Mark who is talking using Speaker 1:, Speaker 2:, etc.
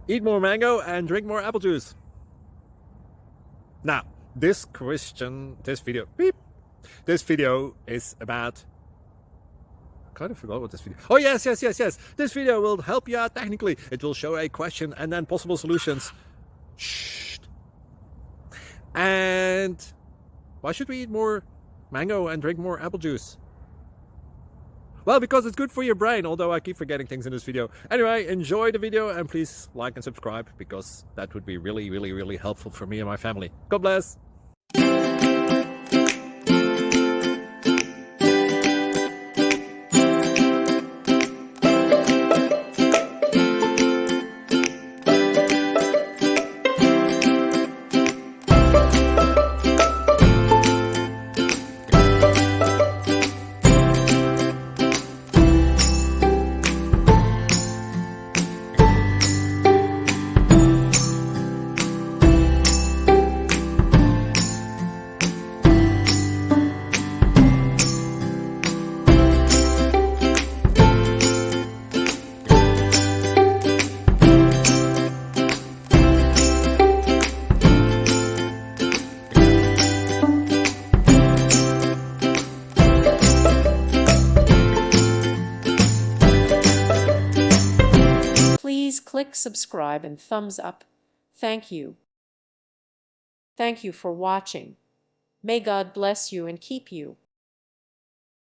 Speaker 1: Eat more mango and drink more apple juice. Now, this video is about, I kind of forgot what this video. Oh, yes. This video will help you out technically. It will show a question and then possible solutions. Shh. And why should we eat more mango and drink more apple juice? Well, because it's good for your brain, although I keep forgetting things in this video. Anyway, enjoy the video and please like and subscribe, because that would be really helpful for me and my family. God bless.
Speaker 2: Please click subscribe and thumbs up. Thank you. Thank you for watching. May God bless you and keep you.